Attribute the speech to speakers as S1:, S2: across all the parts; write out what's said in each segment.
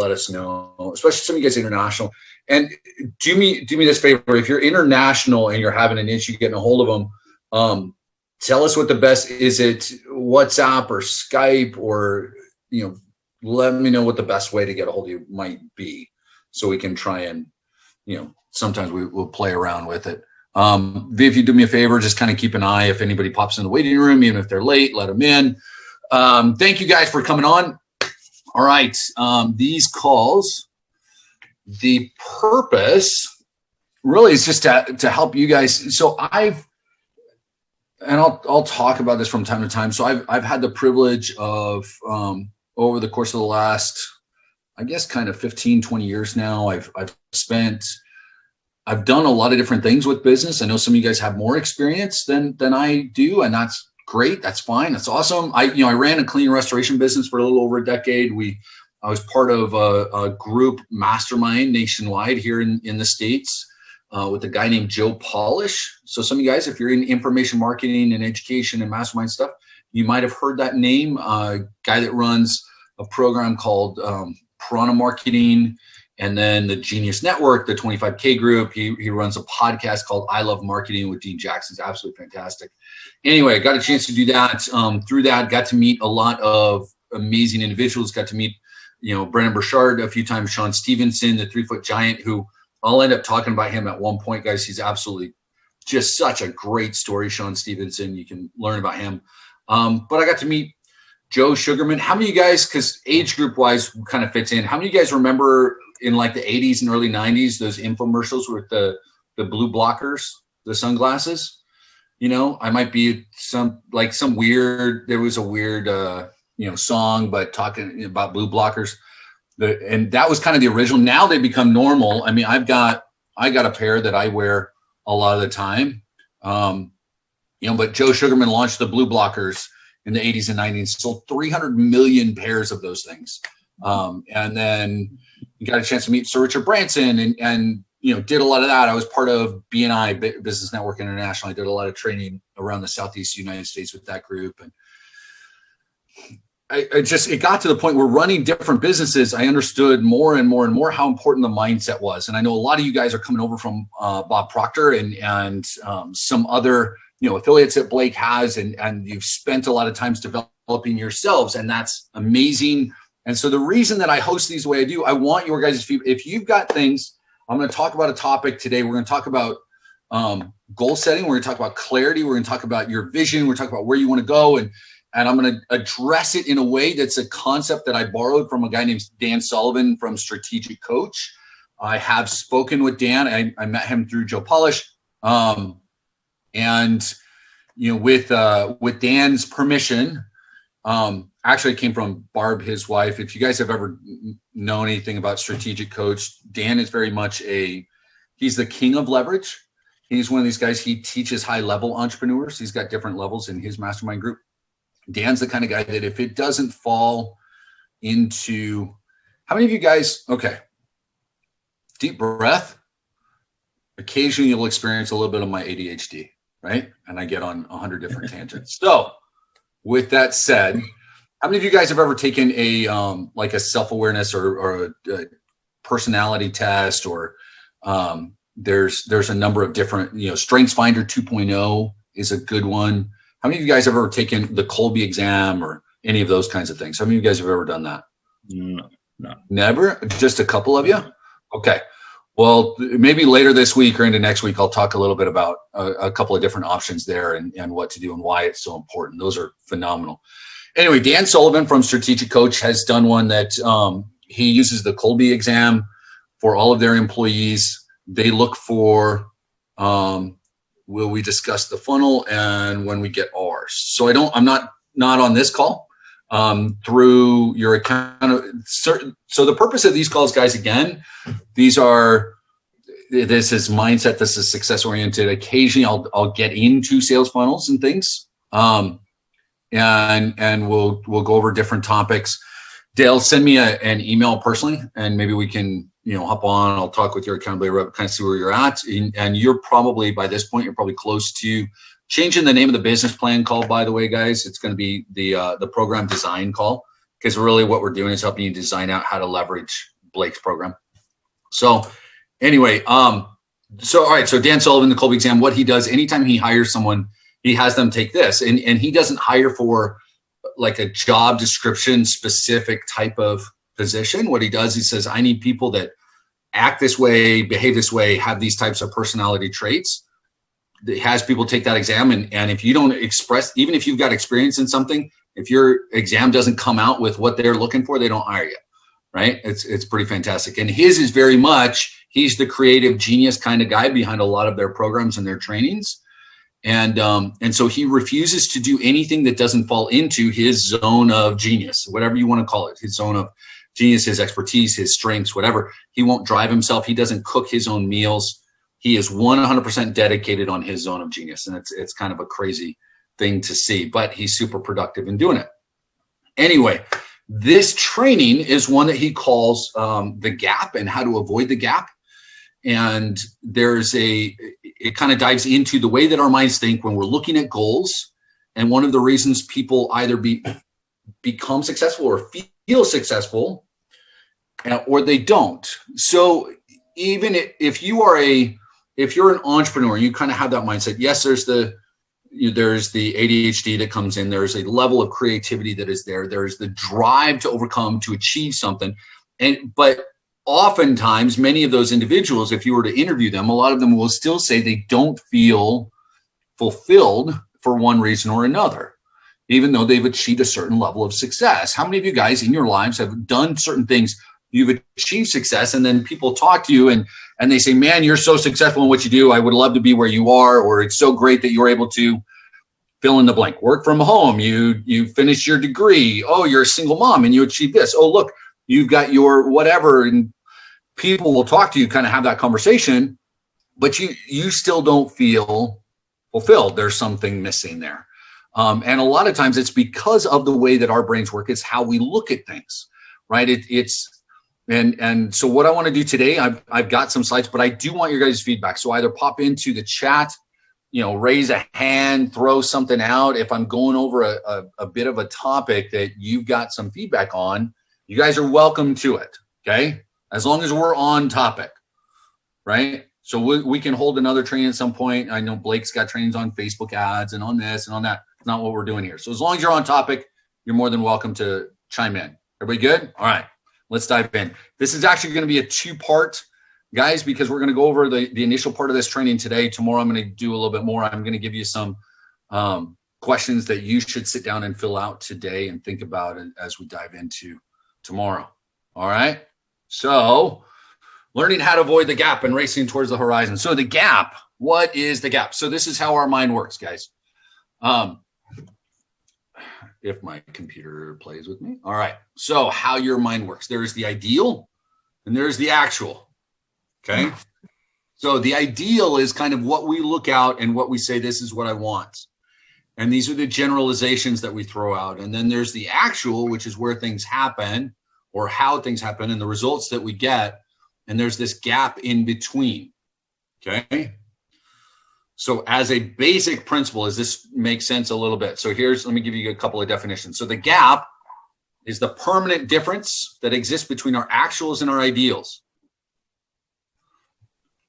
S1: let us know, especially some of you guys international. And do me this favor, if you're international and you're having an issue getting a hold of them, tell us what the best, is it WhatsApp or Skype, or, let me know what the best way to get a hold of you might be, so we can try and, sometimes we'll play around with it. If you do me a favor, just kind of keep an eye if anybody pops in the waiting room, even if they're late, let them in. Thank you guys for coming on. All right. These calls, the purpose really is just to help you guys. So I'll talk about this from time to time. So I've had the privilege of, over the course of the last, I guess, kind of 15, 20 years now, I've done a lot of different things with business. I know some of you guys have more experience than I do, and that's great. That's fine. That's awesome. I ran a clean restoration business for a little over a decade. I was part of a group mastermind nationwide here in the States with a guy named Joe Polish. So some of you guys, if you're in information marketing and education and mastermind stuff, you might have heard that name. Guy that runs a program called Piranha Marketing, and then the Genius Network, the 25K group. He runs a podcast called I Love Marketing with Dean Jackson. It's absolutely fantastic. Anyway, I got a chance to do that. Through that, got to meet a lot of amazing individuals. Got to meet, Brennan Burchard a few times, Sean Stevenson, the 3-foot giant, who I'll end up talking about him at one point, guys. He's absolutely just such a great story, Sean Stevenson. You can learn about him. But I got to meet Joe Sugarman. How many of you guys, because age group wise kind of fits in, how many of you guys remember in like the 80s and early 90s, those infomercials with the blue blockers, the sunglasses? I might be some weird, there was a weird, song, but talking about blue blockers. And that was kind of the original. Now they become normal. I mean, I got a pair that I wear a lot of the time. But Joe Sugarman launched the blue blockers in the 80s and 90s, sold 300 million pairs of those things. And then you got a chance to meet Sir Richard Branson and did a lot of that. I was part of BNI, Business Network International. I did a lot of training around the Southeast United States with that group. And it got to the point where running different businesses, I understood more and more and more how important the mindset was. And I know a lot of you guys are coming over from Bob Proctor and some other affiliates that Blake has, and you've spent a lot of times developing yourselves, and that's amazing. And so the reason that I host these the way I do, I want your guys' feedback. If you've got things, I'm going to talk about a topic today. We're going to talk about goal setting. We're going to talk about clarity. We're going to talk about your vision. We're talking about where you want to go. And I'm going to address it in a way that's a concept that I borrowed from a guy named Dan Sullivan from Strategic Coach. I have spoken with Dan. I met him through Joe Polish. With Dan's permission, actually it came from Barb, his wife. If you guys have ever known anything about Strategic Coach, Dan is very much he's the king of leverage. He's one of these guys, he teaches high level entrepreneurs. He's got different levels in his mastermind group. Dan's the kind of guy that if it doesn't fall into, how many of you guys, okay, deep breath. Occasionally you'll experience a little bit of my ADHD, right? And I get on 100 different tangents. So with that said, how many of you guys have ever taken a self-awareness or a personality test, or there's a number of different, StrengthsFinder 2.0 is a good one. How many of you guys have ever taken the Colby exam or any of those kinds of things? How many of you guys have ever done that?
S2: No.
S1: Never? Just a couple of you? Okay. Well, maybe later this week or into next week, I'll talk a little bit about a couple of different options there and what to do and why it's so important. Those are phenomenal. Anyway, Dan Sullivan from Strategic Coach has done one that he uses the Colby exam for all of their employees. They look for, will we discuss the funnel and when we get ours? So I'm not on this call. Through your account. So the purpose of these calls, guys, again, this is mindset, this is success oriented. Occasionally I'll get into sales funnels and things. And we'll go over different topics. Dale, send me an email personally, and maybe we can, hop on. I'll talk with your accountability rep, kind of see where you're at. And you're probably, by this point, you're probably close to changing the name of the business plan call, by the way, guys. It's going to be the program design call, because really what we're doing is helping you design out how to leverage Blake's program. So anyway, so all right, so Dan Sullivan, the Kolbe exam, what he does anytime he hires someone, he has them take this, and he doesn't hire for like a job description specific type of position. What he does, he says, I need people that act this way, behave this way, have these types of personality traits. He has people take that exam, and if you don't express, even if you've got experience in something, if your exam doesn't come out with what they're looking for, they don't hire you, right? It's pretty fantastic. And his is very much, he's the creative genius kind of guy behind a lot of their programs and their trainings. And so he refuses to do anything that doesn't fall into his zone of genius, whatever you want to call it, his zone of genius, his expertise, his strengths, whatever. He won't drive himself. He doesn't cook his own meals. He is 100% dedicated on his zone of genius. And it's kind of a crazy thing to see, but he's super productive in doing it. Anyway, this training is one that he calls the gap and how to avoid the gap. And it kind of dives into the way that our minds think when we're looking at goals. And one of the reasons people either become successful or feel successful, or they don't. So even if you're an entrepreneur, you kind of have that mindset. Yes, there's the ADHD that comes in. There's a level of creativity that is there. There's the drive to overcome, to achieve something. But oftentimes, many of those individuals, if you were to interview them, a lot of them will still say they don't feel fulfilled for one reason or another, even though they've achieved a certain level of success. How many of you guys in your lives have done certain things, you've achieved success, and then people talk to you and they say, man, you're so successful in what you do. I would love to be where you are, or it's so great that you're able to fill in the blank, work from home. You finished your degree. Oh, you're a single mom and you achieved this. Oh, look, you've got your whatever, and people will talk to you, kind of have that conversation, but you still don't feel fulfilled. There's something missing there. And a lot of times it's because of the way that our brains work. It's how we look at things, right? And so what I want to do today, I've got some slides, but I do want your guys' feedback. So either pop into the chat, raise a hand, throw something out. If I'm going over a bit of a topic that you've got some feedback on, you guys are welcome to it, okay? As long as we're on topic, right? So we can hold another training at some point. I know Blake's got trainings on Facebook ads and on this and on that. It's not what we're doing here. So as long as you're on topic, you're more than welcome to chime in. Everybody good? All right, let's dive in. This is actually going to be a two-part, guys, because we're going to go over the initial part of this training today. Tomorrow I'm going to do a little bit more. I'm going to give you some questions that you should sit down and fill out today and think about it as we dive into tomorrow. All right? So learning how to avoid the gap and racing towards the horizon. So the gap, what is the gap? So this is how our mind works, guys. If my computer plays with me. All right. So how your mind works. There's the ideal and there's the actual. Okay. So the ideal is kind of what we look out and what we say, this is what I want. And these are the generalizations that we throw out. And then there's the actual, which is where things happen or how things happen and the results that we get. And there's this gap in between. Okay. So as a basic principle, does this make sense a little bit? So let me give you a couple of definitions. So the gap is the permanent difference that exists between our actuals and our ideals.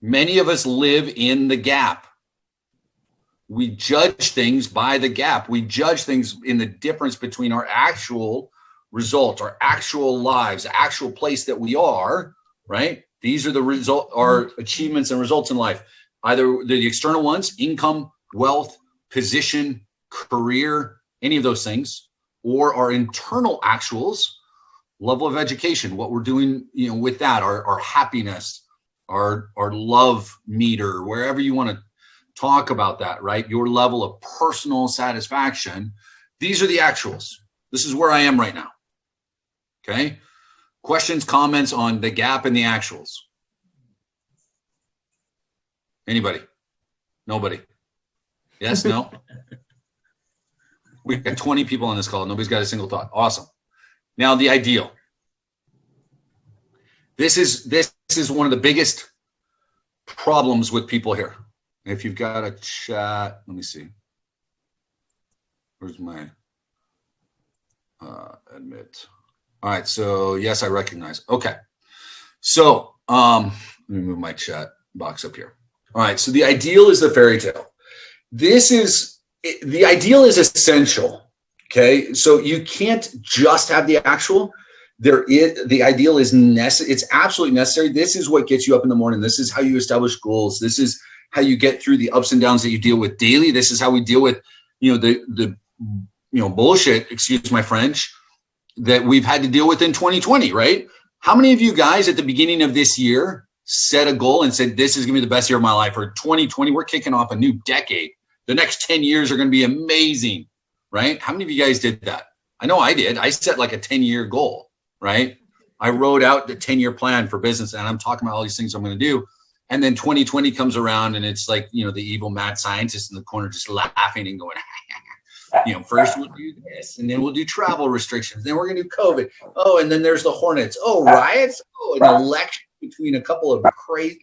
S1: Many of us live in the gap. We judge things by the gap. We judge things in the difference between our actual results, our actual lives, the actual place that we are, right? These are our achievements and results in life. Either the external ones, income, wealth, position, career, any of those things, or our internal actuals, level of education, what we're doing, with that, our happiness, our love meter, wherever you want to talk about that, right? Your level of personal satisfaction. These are the actuals. This is where I am right now. Okay. Questions, comments on the gap and the actuals. Anybody? Nobody? Yes, no? We've got 20 people on this call. Nobody's got a single thought. Awesome. Now the ideal. This is one of the biggest problems with people here. If you've got a chat, let me see. Where's my admit? All right, so yes, I recognize. Okay. So let me move my chat box up here. All right. So the ideal is the fairy tale. The ideal is essential. Okay. So you can't just have the actual. The ideal is necessary. It's absolutely necessary. This is what gets you up in the morning. This is how you establish goals. This is how you get through the ups and downs that you deal with daily. This is how we deal with, the bullshit, excuse my French, that we've had to deal with in 2020, right? How many of you guys at the beginning of this year set a goal and said, this is going to be the best year of my life? Or 2020, we're kicking off a new decade. The next 10 years are going to be amazing, right? How many of you guys did that? I know I did. I set like a 10-year goal, right? I wrote out the 10-year plan for business, and I'm talking about all these things I'm going to do. And then 2020 comes around, and it's like, the evil mad scientist in the corner just laughing and going, first we'll do this, and then we'll do travel restrictions. Then we're going to do COVID. Oh, and then there's the Hornets. Oh, riots. Oh, an election between a couple of crazy.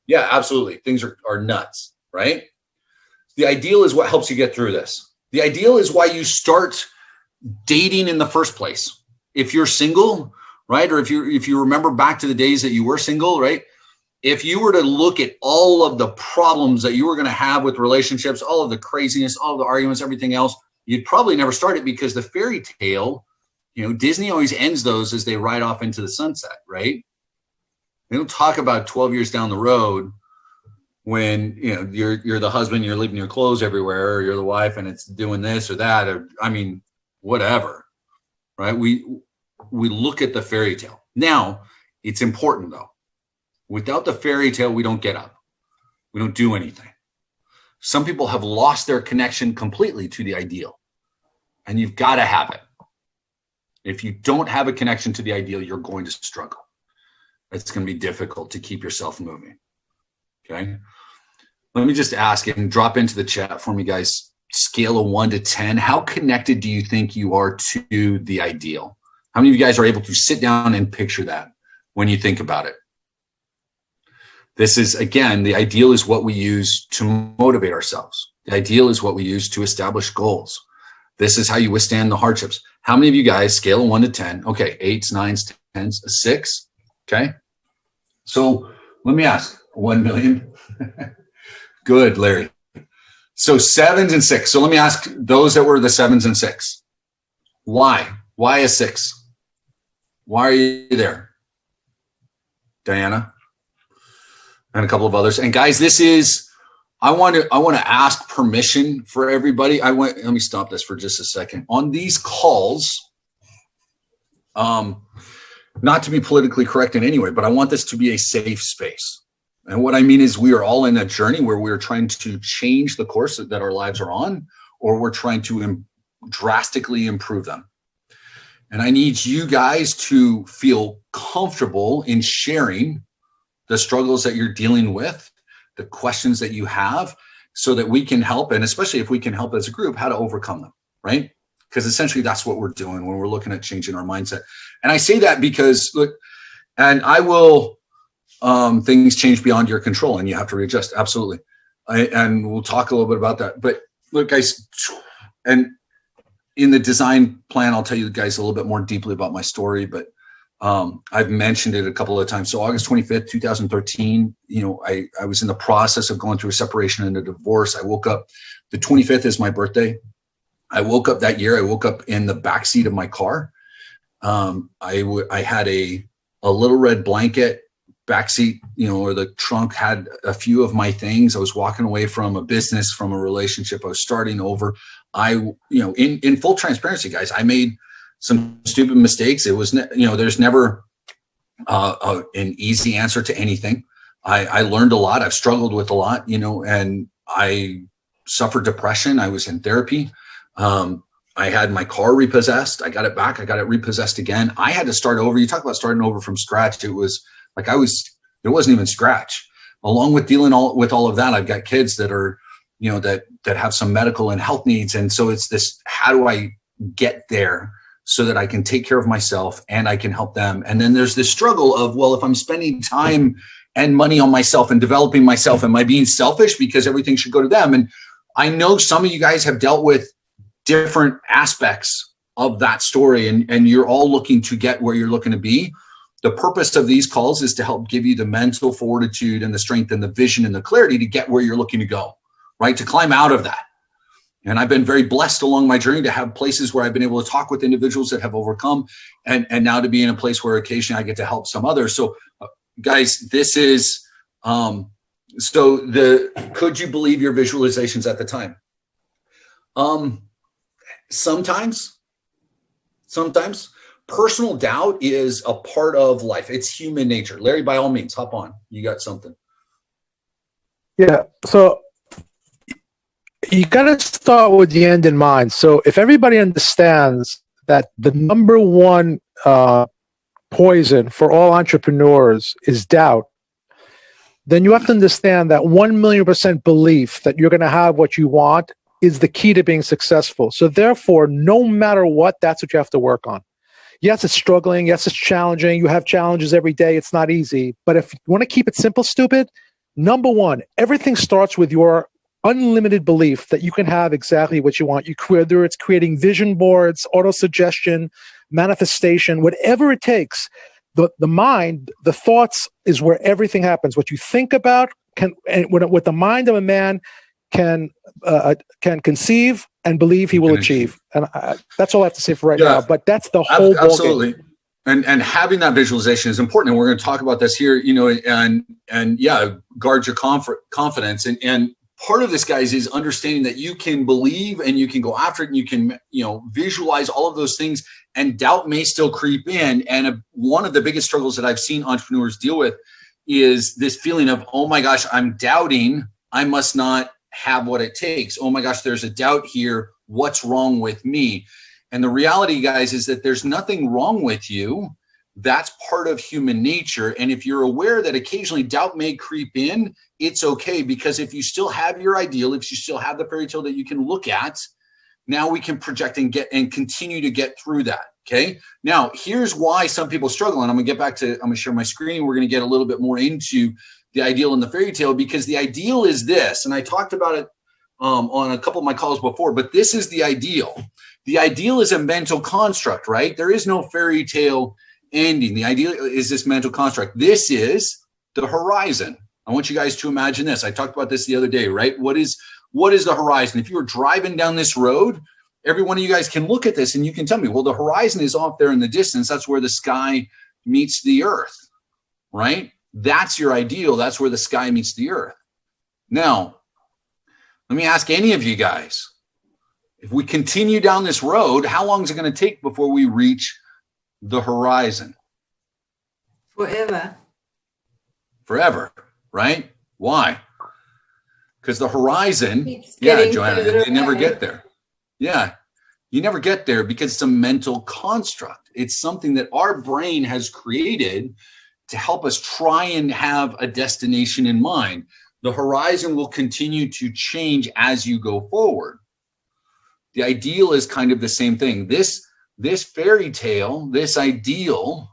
S1: Yeah, absolutely. Things are nuts, right? The ideal is what helps you get through this. The ideal is why you start dating in the first place. If you're single, right? Or if you remember back to the days that you were single, right? If you were to look at all of the problems that you were going to have with relationships, all of the craziness, all of the arguments, everything else, you'd probably never start it, because the fairy tale, Disney always ends those as they ride off into the sunset, right? They don't talk about 12 years down the road when, you're the husband, you're leaving your clothes everywhere, or you're the wife and it's doing this or that, or whatever, right? We look at the fairy tale. Now, it's important though. Without the fairy tale, we don't get up. We don't do anything. Some people have lost their connection completely to the ideal, and you've got to have it. If you don't have a connection to the ideal, you're going to struggle. It's going to be difficult to keep yourself moving. Okay. Let me just ask and drop into the chat for me, guys. Scale of 1 to 10. How connected do you think you are to the ideal? How many of you guys are able to sit down and picture that when you think about it? This is, again, the ideal is what we use to motivate ourselves. The ideal is what we use to establish goals. This is how you withstand the hardships. How many of you guys, scale of 1 to 10? Okay, 8s, 9s, 10s, a 6. Okay. So let me ask, 1 million? Good, Larry. So 7s and 6. So let me ask those that were the 7s and 6. Why? Why a 6? Why are you there? Diana? And a couple of others. And guys, this is, I want to ask permission for everybody. Let me stop this for just a second. On these calls, not to be politically correct in any way, but I want this to be a safe space. And what I mean is we are all in a journey where we're trying to change the course that our lives are on, or we're trying to drastically improve them. And I need you guys to feel comfortable in sharing the struggles that you're dealing with, the questions that you have, so that we can help, and especially if we can help as a group, how to overcome them, right? Because essentially that's what we're doing when we're looking at changing our mindset. And I say that because, look, and I will, things change beyond your control and you have to readjust, absolutely. And we'll talk a little bit about that. But look, guys, and in the design plan, I'll tell you guys a little bit more deeply about my story, but I've mentioned it a couple of times. So August 25th, 2013, I was in the process of going through a separation and a divorce. I woke up, the 25th is my birthday. I woke up that year. I woke up in the backseat of my car. I had a little red blanket backseat, or the trunk had a few of my things. I was walking away from a business, from a relationship. I was starting over. In full transparency, guys, I made some stupid mistakes. It was, there's never an easy answer to anything. I learned a lot. I've struggled with a lot, and I suffered depression. I was in therapy. I had my car repossessed. I got it back. I got it repossessed again. I had to start over. You talk about starting over from scratch. It was like it wasn't even scratch. Along with dealing with all of that, I've got kids that are, that have some medical and health needs. And so it's this, how do I get there so that I can take care of myself and I can help them? And then there's this struggle of, well, if I'm spending time and money on myself and developing myself, am I being selfish because everything should go to them? And I know some of you guys have dealt with different aspects of that story, and you're all looking to get where you're looking to be. The purpose of these calls is to help give you the mental fortitude and the strength and the vision and the clarity to get where you're looking to go, right? To climb out of that. And I've been very blessed along my journey to have places where I've been able to talk with individuals that have overcome, and now to be in a place where occasionally I get to help some others. So guys, this is, could you believe your visualizations at the time? Sometimes. Personal doubt is a part of life. It's human nature. Larry, by all means, hop on. You got something.
S2: Yeah. So you got to start with the end in mind. So if everybody understands that the number one poison for all entrepreneurs is doubt, then you have to understand that 1,000,000% belief that you're going to have what you want is the key to being successful. So therefore, no matter what, that's what you have to work on. Yes, it's struggling. Yes, it's challenging. You have challenges every day. It's not easy. But if you want to keep it simple, stupid, number one, everything starts with your unlimited belief that you can have exactly what you want. Whether it's creating vision boards, auto-suggestion, manifestation, whatever it takes. The mind, the thoughts is where everything happens. What you think about what the mind of a man can conceive and believe he will achieve. And that's all I have to say for right now. But that's the whole
S1: absolutely. And having that visualization is important. And we're going to talk about this here, and guard your confidence. And part of this, guys, is understanding that you can believe and you can go after it and you can, visualize all of those things, and doubt may still creep in. And one of the biggest struggles that I've seen entrepreneurs deal with is this feeling of, oh my gosh, I'm doubting. I must not have what it takes. Oh my gosh, there's a doubt here. What's wrong with me? And the reality, guys, is that there's nothing wrong with you. That's part of human nature. And if you're aware that occasionally doubt may creep in, it's okay, because if you still have your ideal, if you still have the fairy tale that you can look at, now we can project and continue to get through that. Okay. Now, here's why some people struggle. And I'm going to share my screen. We're going to get a little bit more into the ideal and the fairy tale, because the ideal is this. And I talked about it on a couple of my calls before, but this is the ideal. The ideal is a mental construct, right? There is no fairy tale ending. The ideal is this mental construct. This is the horizon. I want you guys to imagine this. I talked about this the other day, right? What is the horizon? If you were driving down this road, every one of you guys can look at this and you can tell me, well, the horizon is off there in the distance. That's where the sky meets the earth, right? That's your ideal. That's where the sky meets the earth. Now, let me ask any of you guys, if we continue down this road, how long is it going to take before we reach the horizon? Forever, right? Why? Because the horizon, Joanna, they never get there. Yeah, you never get there because it's a mental construct. It's something that our brain has created to help us try and have a destination in mind. The horizon will continue to change as you go forward. The ideal is kind of the same thing. This fairy tale, this ideal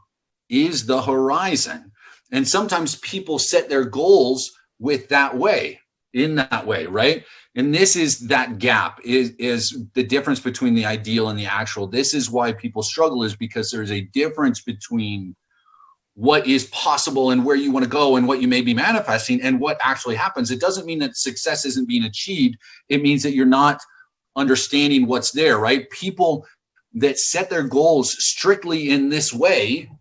S1: is the horizon. And sometimes people set their goals in that way, right? And this is that gap, is the difference between the ideal and the actual. This is why people struggle, is because there's a difference between what is possible and where you want to go and what you may be manifesting and what actually happens. It doesn't mean that success isn't being achieved. It means that you're not understanding what's there, right? People that set their goals strictly in this way,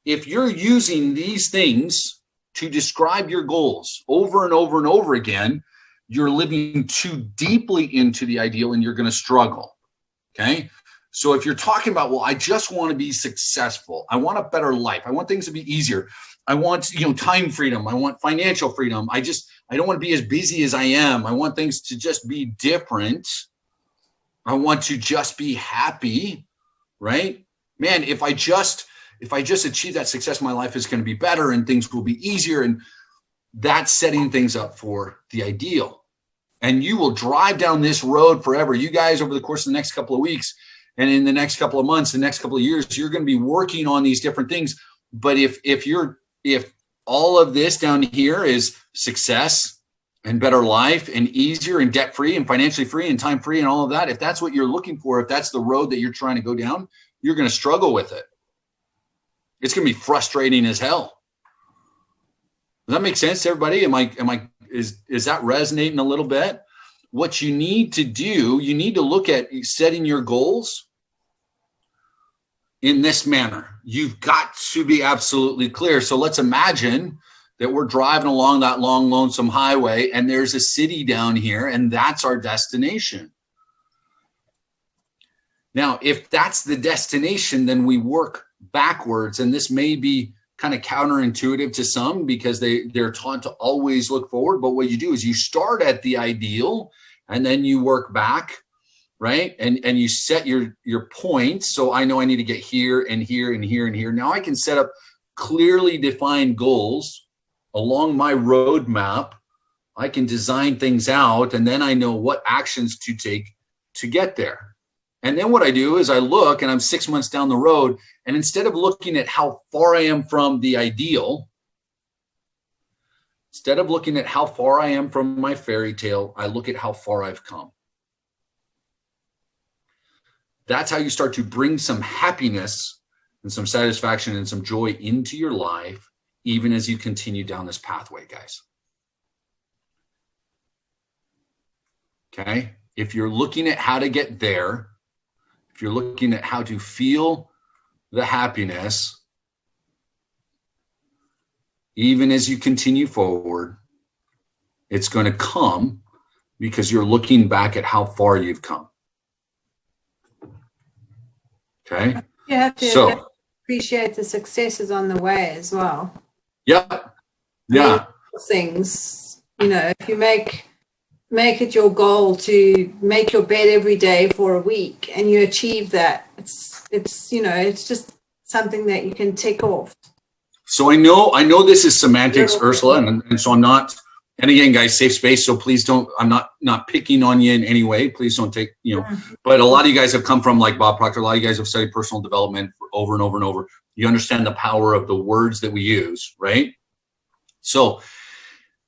S1: if you're using these things to describe your goals over and over and over again, you're living too deeply into the ideal and you're going to struggle. Okay. So if you're talking about, well, I just want to be successful. I want a better life. I want things to be easier. I want, time freedom. I want financial freedom. I don't want to be as busy as I am. I want things to just be different. I want to just be happy, right? Man, if I just achieve that success, my life is going to be better and things will be easier. And that's setting things up for the ideal. And you will drive down this road forever. You guys, over the course of the next couple of weeks and in the next couple of months, the next couple of years, you're going to be working on these different things. But if all of this down here is success and better life and easier and debt-free and financially free and time-free and all of that, if that's what you're looking for, if that's the road that you're trying to go down, you're going to struggle with it. It's going to be frustrating as hell. Does that make sense to everybody? Is that resonating a little bit? What you need to do, you need to look at setting your goals in this manner. You've got to be absolutely clear. So let's imagine that we're driving along that long, lonesome highway, and there's a city down here, and that's our destination. Now, if that's the destination, then we work backwards, and this may be kind of counterintuitive to some because they're taught to always look forward. But what you do is you start at the ideal, and then you work back, right? And you set your points. So I know I need to get here and here and here and here. Now I can set up clearly defined goals along my roadmap. I can design things out, and then I know what actions to take to get there. And then what I do is I look, and I'm 6 months down the road, and instead of looking at how far I am from the ideal, instead of looking at how far I am from my fairy tale, I look at how far I've come. That's how you start to bring some happiness and some satisfaction and some joy into your life, even as you continue down this pathway, guys. Okay? If you're looking at how to get there, if you're looking at how to feel the happiness, even as you continue forward, it's going to come because you're looking back at how far you've come. Okay?
S3: You have to appreciate the successes on the way as well.
S1: Yeah. Yeah.
S3: Things, if you make it your goal to make your bed every day for a week and you achieve that, it's just something that you can tick off.
S1: So I know this is semantics, Ursula, and so I'm not, and again, guys, safe space. So please don't, I'm not picking on you in any way. Please don't take, but a lot of you guys have come from like Bob Proctor. A lot of you guys have studied personal development for over and over and over. You understand the power of the words that we use, right? So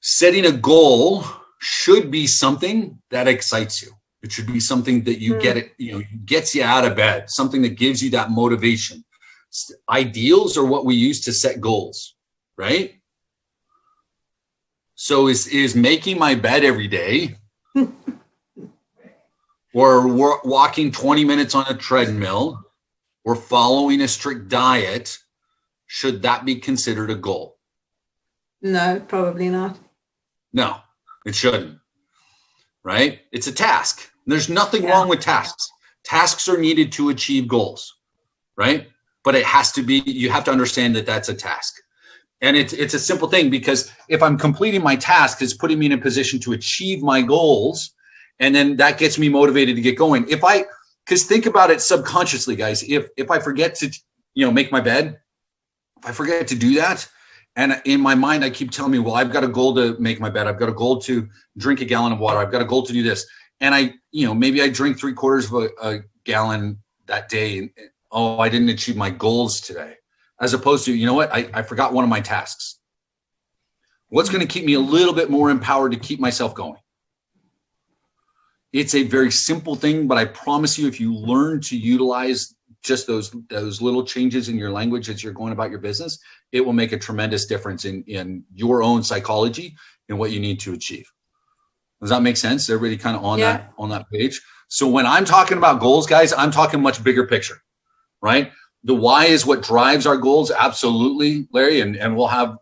S1: setting a goal should be something that excites you. It should be something that you gets you out of bed, something that gives you that motivation. Ideals are what we use to set goals, right? So is making my bed every day or walking 20 minutes on a treadmill or following a strict diet, should that be considered a goal?
S3: No, probably not.
S1: No, it shouldn't, right? It's a task. There's nothing wrong with tasks. Tasks are needed to achieve goals, right? But it has to be, you have to understand that that's a task. And it's a simple thing, because if I'm completing my task, it's putting me in a position to achieve my goals. And then that gets me motivated to get going. Because think about it subconsciously, guys. If I forget to, make my bed, if I forget to do that, and in my mind, I keep telling me, well, I've got a goal to make my bed. I've got a goal to drink a gallon of water. I've got a goal to do this. And maybe I drink 3/4 of a gallon that day. And, I didn't achieve my goals today. As opposed to, you know what? I forgot one of my tasks. What's going to keep me a little bit more empowered to keep myself going? It's a very simple thing, but I promise you, if you learn to utilize just those little changes in your language as you're going about your business, it will make a tremendous difference in your own psychology and what you need to achieve. Does that make sense? Everybody kind of on that page? So when I'm talking about goals, guys, I'm talking much bigger picture, right? The why is what drives our goals. Absolutely, Larry. And we'll have,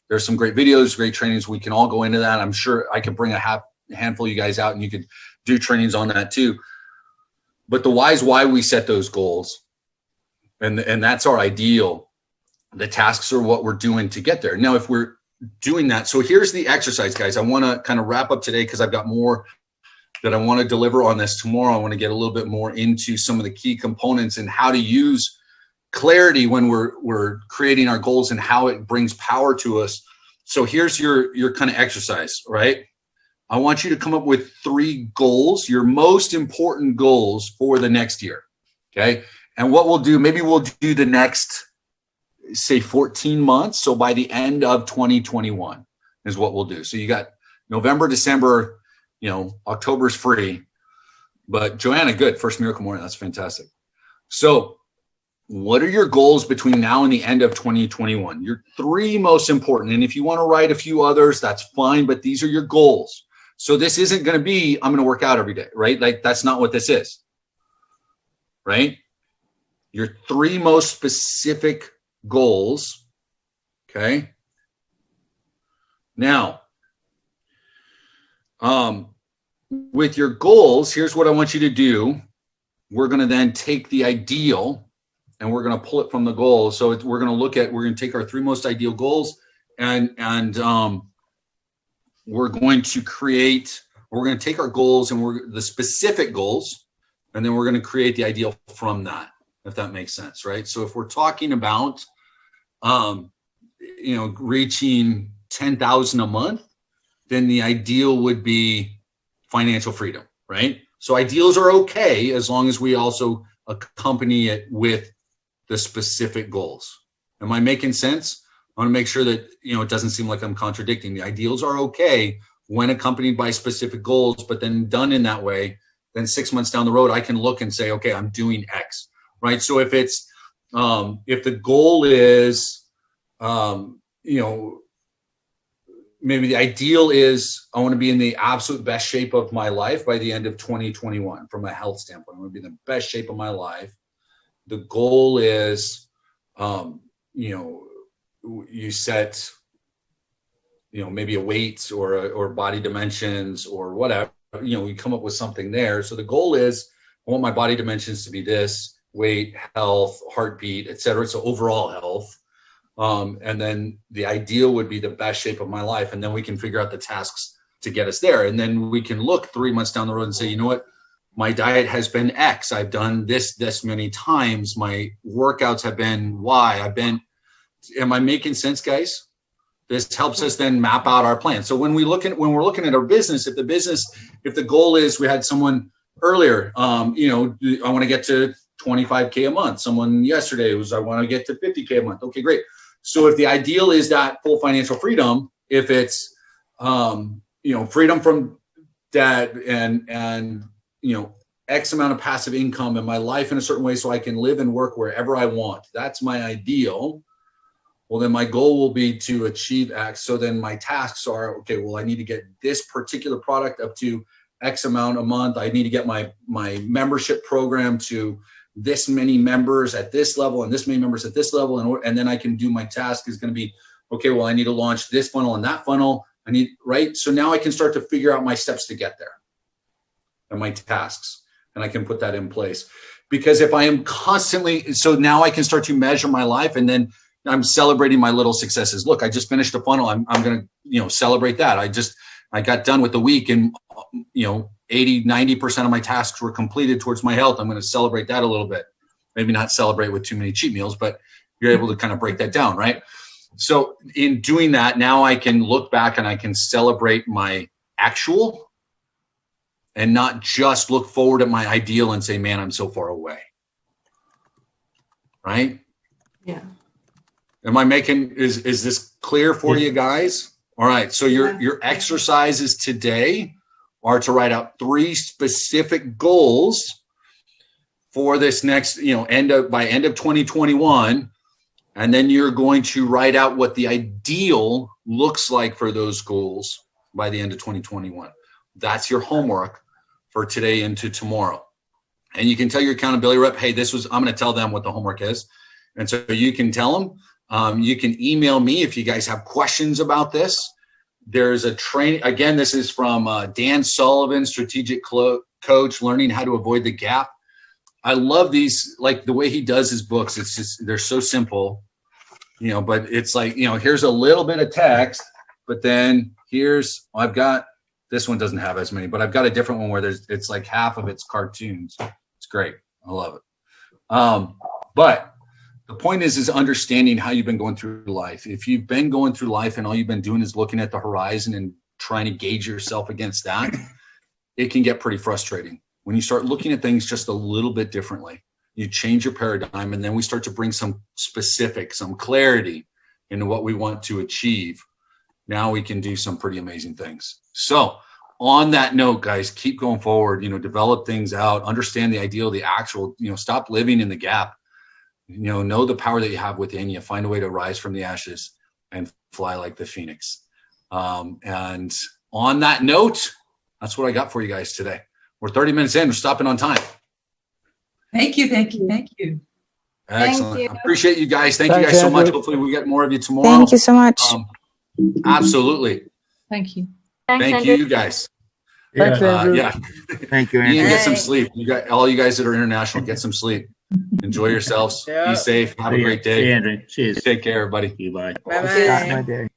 S1: there's some great videos, great trainings. We can all go into that. I'm sure I could bring a handful of you guys out and you could do trainings on that too. But the why is why we set those goals. And that's our ideal. The tasks are what we're doing to get there. Now, if we're doing that, so here's the exercise, guys. I want to kind of wrap up today because I've got more that I want to deliver on this tomorrow. I want to get a little bit more into some of the key components and how to use clarity when we're creating our goals and how it brings power to us. So here's your kind of exercise, right? I want you to come up with 3 goals, your most important goals for the next year. Okay. And what we'll do, maybe we'll do the next, say 14 months. So by the end of 2021 is what we'll do. So you got November, December, October's free, but Joanna, good. First miracle morning. That's fantastic. So what are your goals between now and the end of 2021? Your 3 most important. And if you want to write a few others, that's fine, but these are your goals. So this isn't going to be, I'm going to work out every day, right? Like that's not what this is, right? Your 3 most specific goals. Okay. Now, with your goals, here's what I want you to do. We're going to then take the ideal and we're going to pull it from the goals. So we're going to take our 3 most ideal goals and we're going to take our goals and the specific goals, and then we're going to create the ideal from that, if that makes sense, right? So if we're talking about, reaching 10,000 a month, then the ideal would be financial freedom, right? So ideals are okay as long as we also accompany it with the specific goals. Am I making sense? I want to make sure that, it doesn't seem like I'm contradicting. The ideals are okay when accompanied by specific goals, but then done in that way, then 6 months down the road, I can look and say, okay, I'm doing X, right? So if it's, if the goal is, maybe the ideal is I want to be in the absolute best shape of my life by the end of 2021 from a health standpoint. I want to be in the best shape of my life. The goal is, you set, maybe a weight or body dimensions or whatever, you come up with something there. So the goal is I want my body dimensions to be this: weight, health, heartbeat, et cetera. So overall health. And then the ideal would be the best shape of my life. And then we can figure out the tasks to get us there. And then we can look 3 months down the road and say, you know what? My diet has been X. I've done this many times. My workouts have been Y. Am I making sense, guys? This helps us then map out our plan. So when we're looking at our business, if the goal is, we had someone earlier, I want to get to 25K a month. Someone yesterday was, I want to get to 50K a month. Okay, great. So if the ideal is that full financial freedom, if it's, freedom from debt and X amount of passive income in my life in a certain way so I can live and work wherever I want, that's my ideal. Well, then my goal will be to achieve X. So then my tasks are, okay, well, I need to get this particular product up to X amount a month. I need to get my membership program to this many members at this level and this many members at this level. And then I can do my task is going to be, okay, well, I need to launch this funnel and that funnel. Right? So now I can start to figure out my steps to get there and my tasks, and I can put that in place. Because if I am constantly, so now I can start to measure my life, and then I'm celebrating my little successes. Look, I just finished a funnel. I'm going to, celebrate that. I got done with the week and, 80-90% of my tasks were completed towards my health. I'm going to celebrate that a little bit. Maybe not celebrate with too many cheat meals, but you're able to kind of break that down, right? So in doing that, now I can look back and I can celebrate my actual and not just look forward at my ideal and say, man, I'm so far away. Right?
S3: Yeah.
S1: Am I making, is this clear for you guys? All right. So your exercises today are to write out 3 specific goals for this next, by end of 2021. And then you're going to write out what the ideal looks like for those goals by the end of 2021. That's your homework for today into tomorrow. And you can tell your accountability rep, hey, I'm going to tell them what the homework is. And so you can tell them. You can email me if you guys have questions about this. There's a training. Again, this is from Dan Sullivan, strategic coach, learning how to avoid the gap. I love these, like the way he does his books. It's just, they're so simple, but it's like, here's a little bit of text, but then I've got, this one doesn't have as many, but I've got a different one where it's like half of it's cartoons. It's great. I love it. But the point is understanding how you've been going through life. If you've been going through life and all you've been doing is looking at the horizon and trying to gauge yourself against that, it can get pretty frustrating. When you start looking at things just a little bit differently, you change your paradigm, and then we start to bring some clarity into what we want to achieve. Now we can do some pretty amazing things. So on that note, guys, keep going forward, develop things out, understand the ideal, the actual, stop living in the gap. know the power that you have within you. Find a way to rise from the ashes and fly like the phoenix. And on that note, that's what I got for you guys today. We're 30 minutes in. We're stopping on time.
S4: Thank you.
S1: Excellent.
S3: Thank you.
S1: I appreciate you guys. Thank you
S2: Thanks,
S1: guys so much.
S2: Andrew.
S1: Hopefully we get more of you tomorrow.
S5: Thank you so much.
S1: Absolutely.
S4: Thank you.
S1: Thank you guys.
S2: Thanks, Andrew.
S1: Yeah.
S6: Thank you,
S1: Ian,
S6: Andrew.
S1: get some sleep. You got all you guys that are international, get some sleep. Enjoy yourselves.
S7: Yeah.
S1: Be safe. Have a great
S6: See you,
S1: day.
S6: Andrew. Cheers.
S1: Take care, everybody.
S6: Bye.
S7: Bye-bye.
S6: Start my day.